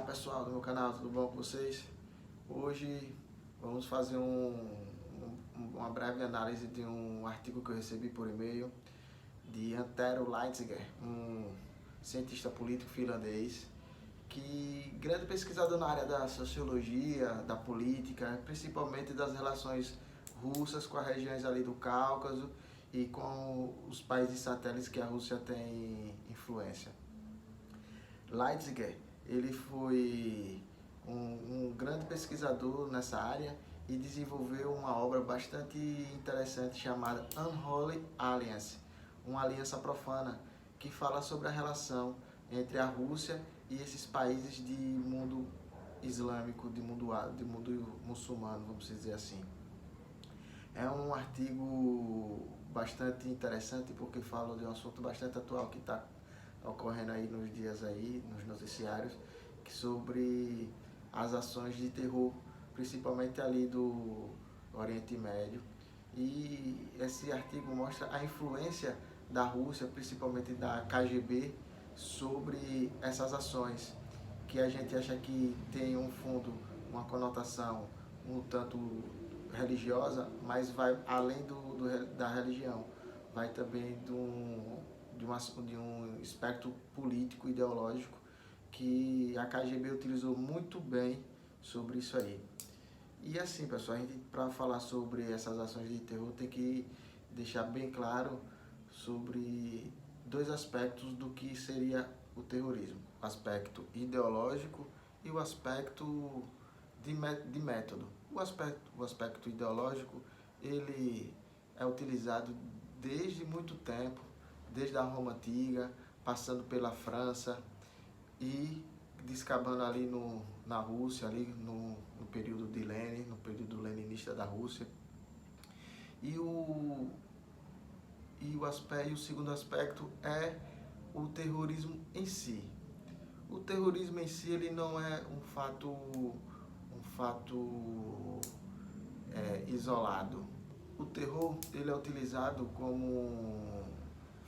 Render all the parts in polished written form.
Pessoal do meu canal, tudo bom com vocês? Hoje vamos fazer uma breve análise de um artigo que eu recebi por e-mail de Antero Leitziger, um cientista político finlandês, grande pesquisador na área da sociologia, da política, principalmente das relações russas com as regiões ali do Cáucaso e com os países satélites que a Rússia tem influência. Leitziger, ele foi um grande pesquisador nessa área e desenvolveu uma obra bastante interessante chamada Unholy Alliance, uma aliança profana, que fala sobre a relação entre a Rússia e esses países de mundo islâmico, de mundo muçulmano, vamos dizer assim. É um artigo bastante interessante porque fala de um assunto bastante atual que está ocorrendo aí nos dias aí, nos noticiários, sobre as ações de terror, principalmente ali do Oriente Médio. E esse artigo mostra a influência da Rússia, principalmente da KGB, sobre essas ações, que a gente acha que tem um fundo, uma conotação um tanto religiosa, mas vai além da religião, vai também de um espectro político, ideológico, que a KGB utilizou muito bem sobre isso aí. E assim, pessoal, a gente, para falar sobre essas ações de terror, tem que deixar bem claro sobre dois aspectos do que seria o terrorismo: o aspecto ideológico e o aspecto de método. O aspecto ideológico, ele é utilizado desde muito tempo, desde a Roma Antiga, passando pela França e descabando ali na Rússia, ali no período de Lenin, no período leninista da Rússia. E o segundo aspecto é o terrorismo em si. O terrorismo em si, ele não é um fato isolado. O terror, ele é utilizado como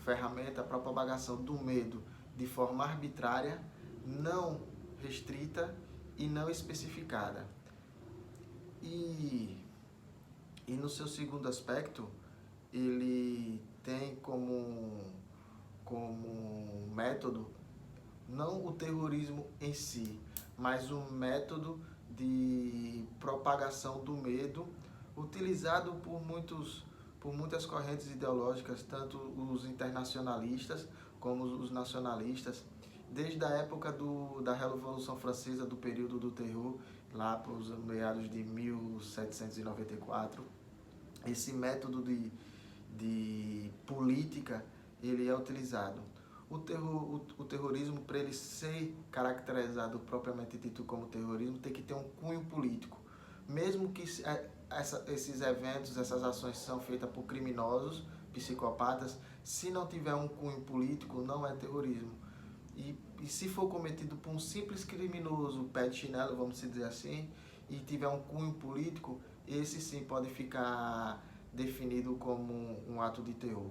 ferramenta para a propagação do medo de forma arbitrária, não restrita e não especificada. E no seu segundo aspecto, ele tem como método não o terrorismo em si, mas um método de propagação do medo utilizado por muitas correntes ideológicas, tanto os internacionalistas como os nacionalistas, desde a época da Revolução Francesa, do período do terror, lá para os meados de 1794. Esse método de política, ele é utilizado. O terrorismo, para ele ser caracterizado propriamente dito como terrorismo, tem que ter um cunho político. Mesmo que esses eventos, essas ações são feitas por criminosos, psicopatas, se não tiver um cunho político, não é terrorismo. E se for cometido por um simples criminoso, pé de chinelo, vamos dizer assim, e tiver um cunho político, esse sim pode ficar definido como um ato de terror.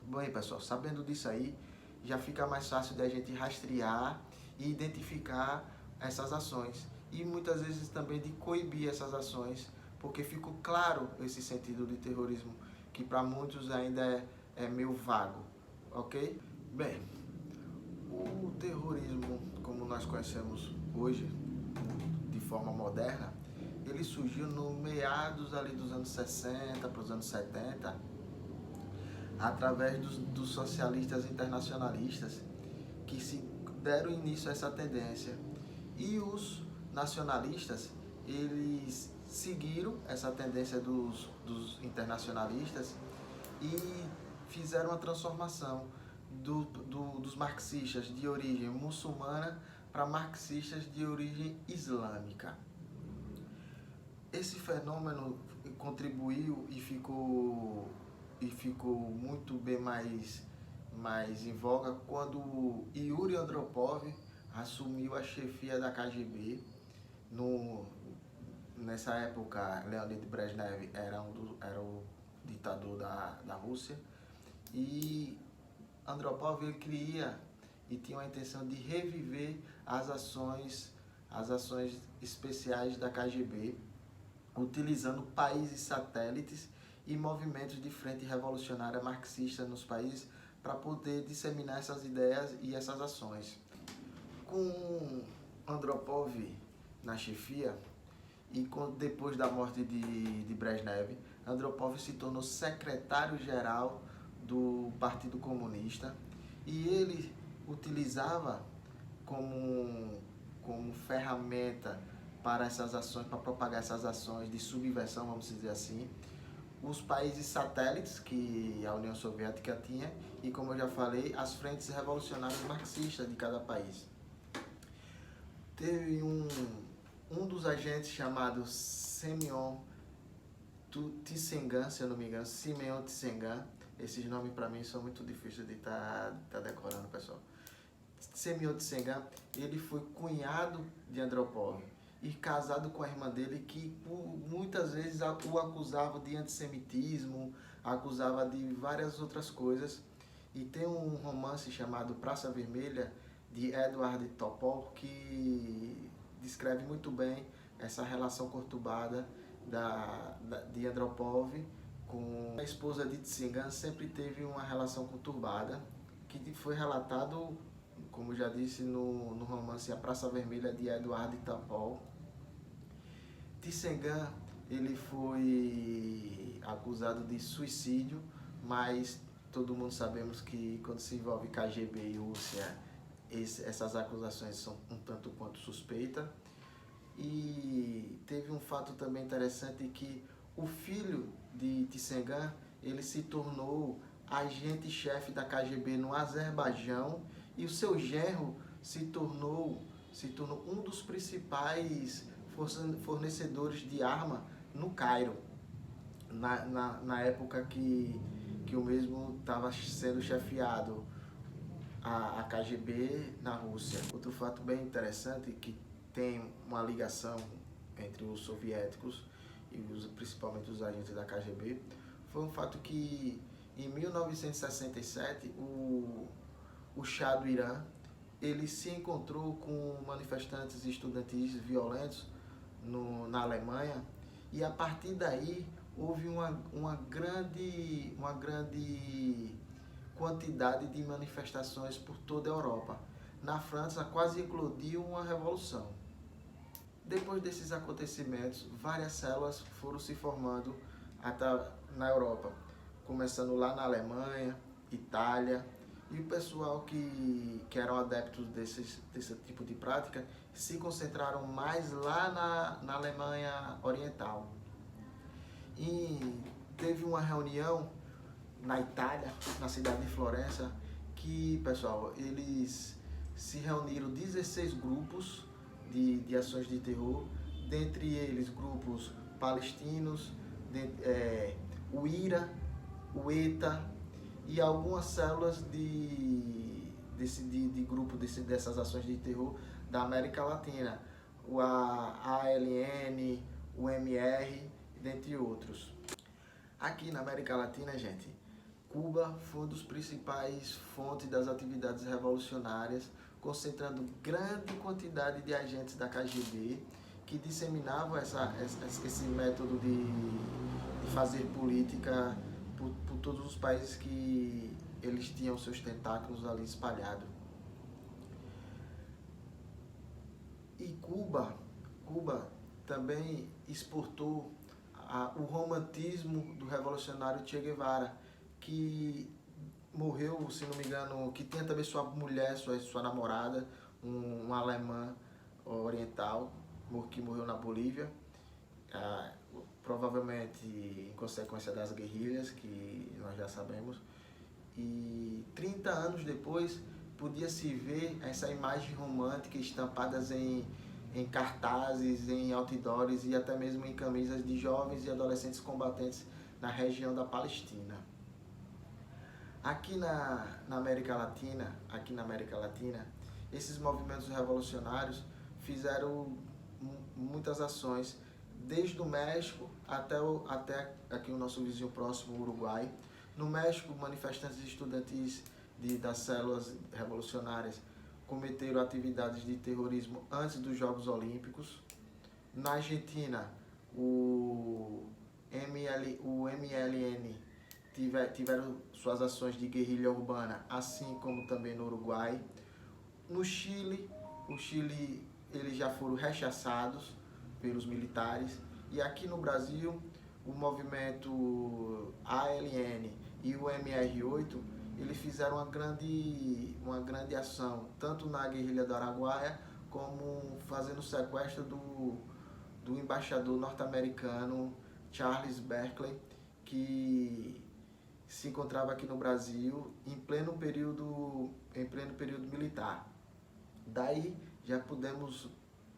Bem, pessoal, sabendo disso aí, já fica mais fácil da gente rastrear e identificar essas ações. E muitas vezes também de coibir essas ações, porque ficou claro esse sentido de terrorismo, que para muitos ainda é meio vago, ok? Bem, o terrorismo, como nós conhecemos hoje, de forma moderna, ele surgiu no meados ali dos anos 60 para os anos 70, através dos socialistas internacionalistas, que se deram início a essa tendência. E os nacionalistas, eles seguiram essa tendência dos internacionalistas e fizeram uma transformação dos marxistas de origem muçulmana para marxistas de origem islâmica. Esse fenômeno contribuiu e ficou muito bem mais em voga quando Yuri Andropov assumiu a chefia da KGB. Nessa época, Leonid Brezhnev era o ditador da Rússia, e Andropov ele cria e tinham a intenção de reviver as ações especiais da KGB, utilizando países satélites e movimentos de frente revolucionária marxista nos países para poder disseminar essas ideias e essas ações. Com Andropov na chefia e depois da morte de Brezhnev, Andropov se tornou secretário-geral do Partido Comunista e ele utilizava como ferramenta para essas ações, para propagar essas ações de subversão, vamos dizer assim, os países satélites que a União Soviética tinha e, como eu já falei, as frentes revolucionárias marxistas de cada país. Teve um dos agentes chamado Semyon Tsengan, se eu não me engano, Simeon Tsengan. Esses nomes para mim são muito difíceis de estar decorando, pessoal. Semyon Tsengan, ele foi cunhado de Andropov e casado com a irmã dele, que muitas vezes o acusava de antissemitismo, acusava de várias outras coisas. E tem um romance chamado Praça Vermelha, de Edward Topol, que descreve muito bem essa relação conturbada de Andropov com a esposa de Tsengan. Sempre teve uma relação conturbada, que foi relatado, como já disse, no romance A Praça Vermelha, de Edward Topol. Tsengan, ele foi acusado de suicídio, mas todo mundo sabemos que quando se envolve KGB e Rússia, essas acusações são um tanto quanto suspeitas. E teve um fato também interessante, que o filho de Tsengan, ele se tornou agente-chefe da KGB no Azerbaijão, e o seu genro se tornou um dos principais fornecedores de arma no Cairo, na época que o mesmo estava sendo chefiado a KGB na Rússia. Outro fato bem interessante, que tem uma ligação entre os soviéticos e principalmente os agentes da KGB, foi um fato que em 1967 o Shah do Irã, ele se encontrou com manifestantes estudantis violentos na Alemanha, e a partir daí houve uma grande quantidade de manifestações por toda a Europa. Na França quase eclodiu uma revolução. Depois desses acontecimentos, várias células foram se formando na Europa, começando lá na Alemanha, Itália, e o pessoal que eram adeptos desse tipo de prática se concentraram mais lá na Alemanha Oriental. E teve uma reunião na Itália, na cidade de Florença, que, pessoal, eles se reuniram 16 grupos de ações de terror, dentre eles grupos palestinos, o IRA, o ETA e algumas células de grupo dessas ações de terror da América Latina, a ALN, o MR, dentre outros. Aqui na América Latina, gente, Cuba foi uma das principais fontes das atividades revolucionárias, concentrando grande quantidade de agentes da KGB que disseminavam esse método de fazer política por todos os países que eles tinham seus tentáculos ali espalhados. E Cuba também exportou o romantismo do revolucionário Che Guevara, que morreu, se não me engano, que tinha também sua mulher, sua namorada, uma alemã oriental, que morreu na Bolívia, provavelmente em consequência das guerrilhas, que nós já sabemos. E 30 anos depois, podia-se ver essa imagem romântica estampadas em cartazes, em outdoors e até mesmo em camisas de jovens e adolescentes combatentes na região da Palestina. Aqui na América Latina, esses movimentos revolucionários fizeram muitas ações, desde o México até aqui o nosso vizinho próximo, o Uruguai. No México, manifestantes estudantis das células revolucionárias cometeram atividades de terrorismo antes dos Jogos Olímpicos. Na Argentina, o MLN tiveram suas ações de guerrilha urbana, assim como também no Uruguai. No Chile, eles já foram rechaçados pelos militares. E aqui no Brasil, o movimento ALN e o MR8, eles fizeram uma grande ação, tanto na guerrilha do Araguaia, como fazendo o sequestro do embaixador norte-americano Charles Berkeley, que se encontrava aqui no Brasil em pleno período militar. Daí já podemos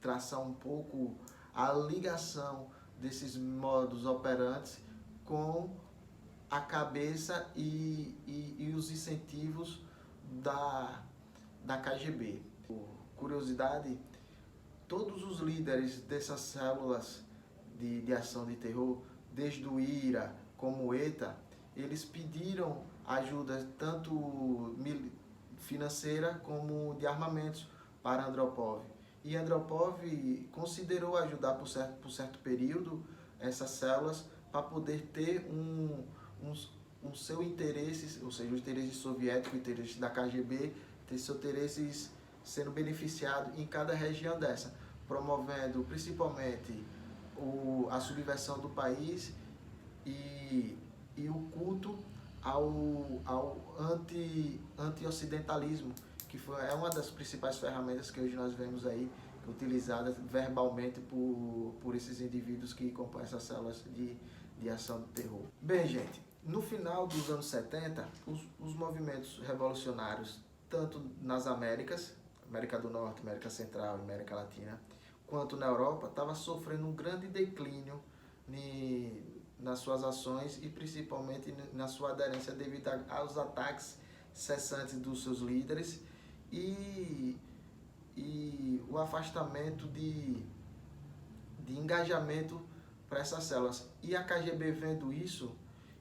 traçar um pouco a ligação desses modos operantes com a cabeça e os incentivos da KGB. Curiosidade, todos os líderes dessas células de ação de terror, desde o IRA como o ETA, eles pediram ajuda tanto financeira como de armamentos para Andropov. E Andropov considerou ajudar por certo período essas células para poder ter um seu interesse, ou seja, o interesse soviético, o interesse da KGB, ter seus interesses sendo beneficiado em cada região dessa, promovendo principalmente a subversão do país e o culto ao anti-ocidentalismo, que é uma das principais ferramentas que hoje nós vemos aí utilizadas verbalmente por esses indivíduos que compõem essas células de ação de terror. Bem, gente, no final dos anos 70, os movimentos revolucionários, tanto nas Américas, América do Norte, América Central, América Latina, quanto na Europa, estavam sofrendo um grande declínio nas suas ações e principalmente na sua aderência devido aos ataques cessantes dos seus líderes e o afastamento de engajamento para essas células. E a KGB, vendo isso,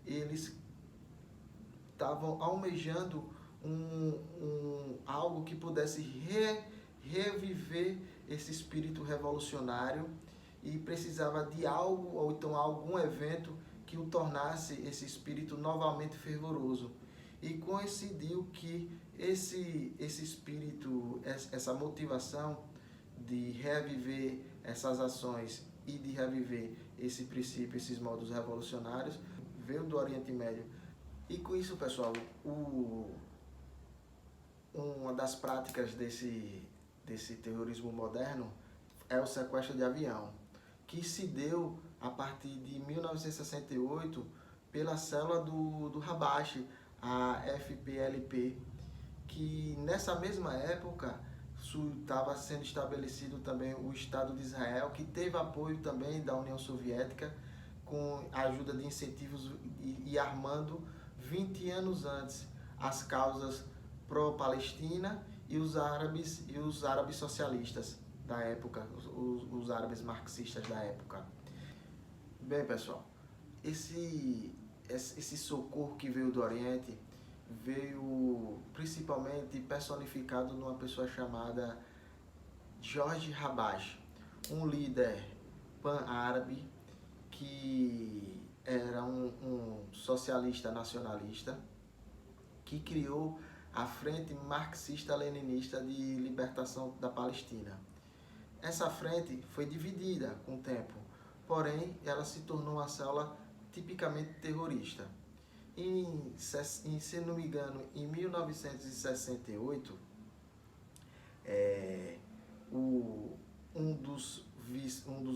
eles estavam almejando algo que pudesse reviver esse espírito revolucionário e precisava de algo, ou então algum evento que o tornasse esse espírito novamente fervoroso. E coincidiu que esse espírito, essa motivação de reviver essas ações e de reviver esse princípio, esses modos revolucionários, veio do Oriente Médio. E com isso, pessoal, uma das práticas desse terrorismo moderno é o sequestro de avião, que se deu a partir de 1968 pela célula do Habashi, a FPLP, que nessa mesma época estava sendo estabelecido também o Estado de Israel, que teve apoio também da União Soviética, com a ajuda de incentivos e armando 20 anos antes as causas pró-Palestina e os árabes socialistas da época, os árabes marxistas da época. Bem, pessoal, esse socorro que veio do Oriente veio principalmente personificado numa pessoa chamada George Habash, um líder pan-árabe que era um socialista nacionalista que criou a Frente Marxista-Leninista de Libertação da Palestina. Essa frente foi dividida com o tempo, porém ela se tornou uma célula tipicamente terrorista. Se não me engano, em 1968, um dos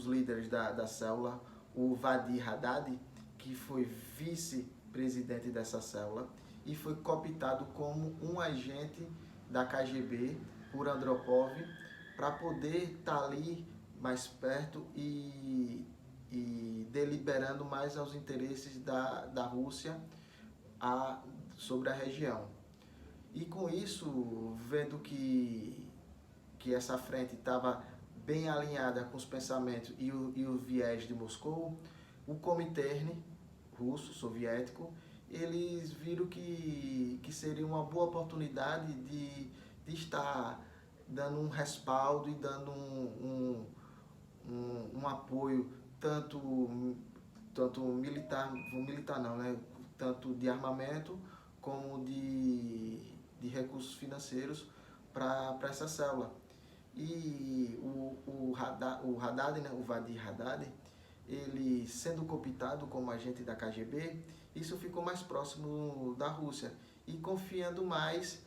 líderes da célula, o Vadi Haddad, que foi vice-presidente dessa célula, e foi cooptado como um agente da KGB por Andropov para poder estar ali mais perto e deliberando mais aos interesses da Rússia sobre a região. E com isso, vendo que essa frente estava bem alinhada com os pensamentos e o viés de Moscou, o Comintern russo, soviético, eles viram que seria uma boa oportunidade de estar dando um respaldo e dando um apoio tanto militar não, né? Tanto de armamento como de recursos financeiros para essa célula. E o Haddad, né, o Vadir Haddad, ele sendo cooptado como agente da KGB, isso ficou mais próximo da Rússia e confiando mais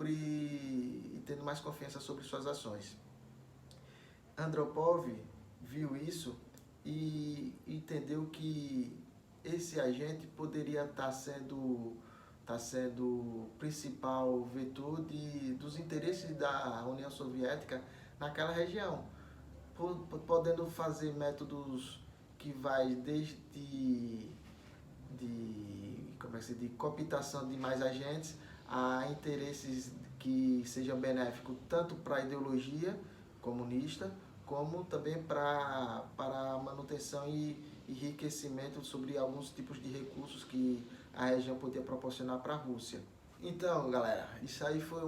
e tendo mais confiança sobre suas ações. Andropov viu isso e entendeu que esse agente poderia estar sendo o principal vetor dos interesses da União Soviética naquela região, podendo fazer métodos que vai desde de cooptação de mais agentes a interesses que sejam benéficos tanto para a ideologia comunista como também para a manutenção e enriquecimento sobre alguns tipos de recursos que a região podia proporcionar para a Rússia. Então, galera, isso aí foi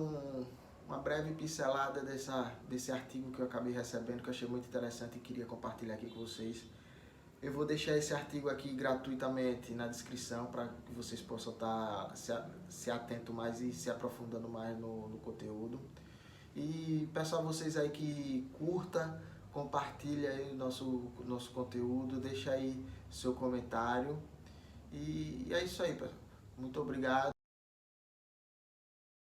uma breve pincelada desse artigo que eu acabei recebendo, que eu achei muito interessante e queria compartilhar aqui com vocês. Eu vou deixar esse artigo aqui gratuitamente na descrição para que vocês possam estar se atento mais e se aprofundando mais no conteúdo. E peço a vocês aí que curta, compartilha aí o nosso conteúdo, deixa aí seu comentário. E é isso aí, pessoal. Muito obrigado.